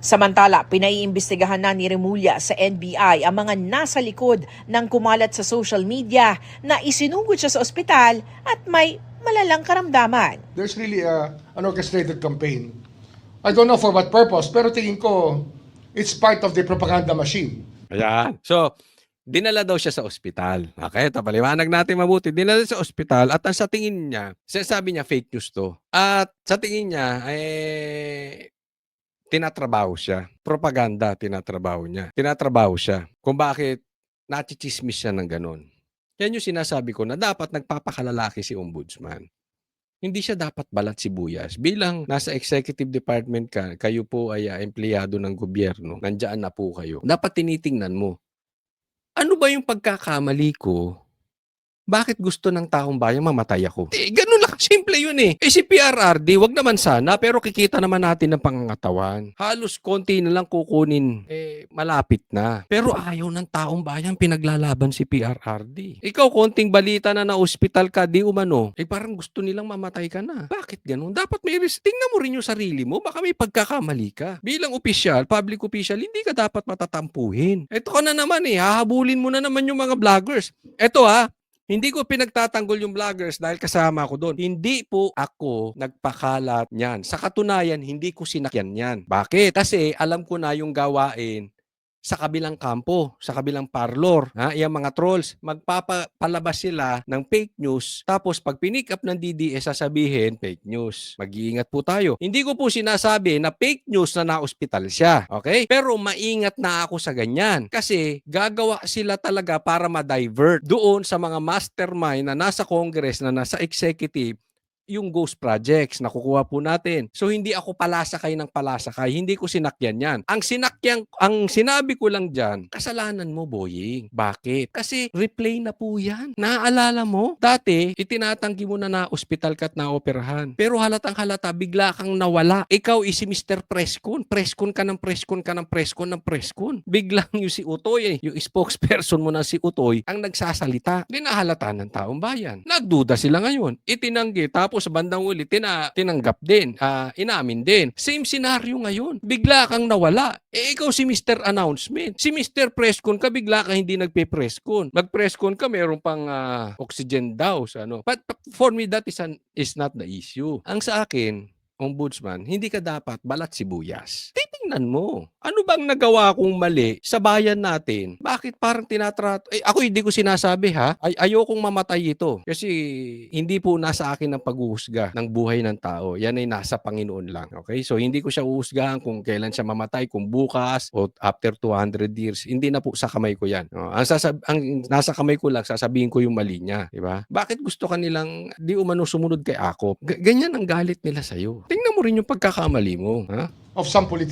Samantala, pinaiimbestigahan na ni Remulla sa NBI ang mga nasa likod ng kumalat sa social media na isinugod siya sa ospital at may malalang karamdaman. There's really an orchestrated campaign. I don't know for what purpose, pero tingin ko, it's part of the propaganda machine. Ayan. So, dinala daw siya sa ospital. Okay, paliwanag natin mabuti. Dinala sa ospital at ang sa tingin niya, sinasabi niya fake news to. At sa tingin niya, tinatrabaho siya. Propaganda, tinatrabaho niya. Tinatrabaho siya kung bakit nachichismis siya ng ganun. Yan yung sinasabi ko na dapat nagpapakalalaki si Ombudsman. Hindi siya dapat balat sibuyas. Bilang nasa executive department ka, kayo po ay empleyado ng gobyerno, nandiyan na po kayo. Dapat tinitingnan mo, ano ba yung pagkakamali ko? Bakit gusto ng taong bayan mamatay ako? Ganun lang. Simple yun eh. Si PRRD, wag naman sana, pero kikita naman natin ng pangangatawan. Halos konti na lang kukunin, malapit na. Pero ayaw ng taong bayan pinaglalaban si PRRD. Ikaw, konting balita na na-hospital ka, di umano, parang gusto nilang mamatay ka na. Bakit ganun? Dapat may risk. Tingnan mo rin yung sarili mo. Baka may pagkakamali ka. Bilang opisyal, public official, hindi ka dapat matatampuhin. Ito ka na naman hahabulin mo na naman yung mga vloggers. Ito hindi ko pinagtatanggol yung vloggers dahil kasama ko doon. Hindi po ako nagpakalat niyan. Sa katunayan, hindi ko sinakyan yan. Bakit? Kasi alam ko na yung gawain sa kabilang kampo, sa kabilang parlor. Yung mga trolls, magpapalabas sila ng fake news. Tapos pag pinick up ng DDS, sasabihin, fake news. Mag-iingat po tayo. Hindi ko po sinasabi na fake news na na-hospital siya. Okay? Pero maingat na ako sa ganyan. Kasi gagawa sila talaga para ma-divert doon sa mga mastermind na nasa Congress, na nasa executive, yung ghost projects na kukuha po natin. So hindi ako palasakay ng palasakay, hindi ko sinakyan yan. Ang sinabi ko lang dyan, kasalanan mo, boying. Bakit? Kasi replay na po yan. Naaalala mo? Dati, itinatanggi mo na ospital ka at na-operahan. Pero halatang halata, bigla kang nawala. Ikaw si Mr. Preskon. Preskon ka ng preskon ka ng preskon ng preskon. Biglang yung si Utoy, yung spokesperson mo na si Utoy, ang nagsasalita. Dinahalata ng taong bayan. Nagduda sila ngayon. Itinanggi. Tapos sa bandang uli, tinanggap din. Inamin din. Same scenario ngayon. Bigla kang nawala. Ikaw si Mr. Announcement. Si Mr. Preskon ka, bigla ka hindi nagpe-preskon. Mag-preskon ka, mayroon pang oxygen daw. But for me, that is not the issue. Ang sa akin, Ombudsman, hindi ka dapat balat sibuyas. Titingnan mo. Ano bang nagawa kong mali sa bayan natin? Bakit parang tinatrato? Ako hindi ko sinasabi ayokong mamatay ito. Kasi hindi po nasa akin ang paghuhusga ng buhay ng tao. Yan ay nasa Panginoon lang. Okay? So hindi ko siya uhusgahan kung kailan siya mamatay, kung bukas o after 200 years. Hindi na po sa kamay ko yan. Ang nasa kamay ko lang, sasabihin ko yung mali niya. Diba? Bakit gusto kanilang di umano sumunod kay Akop? Ganyan ang galit nila sa'yo. Tingnan mo rin yung pagkakamali mo. Of some political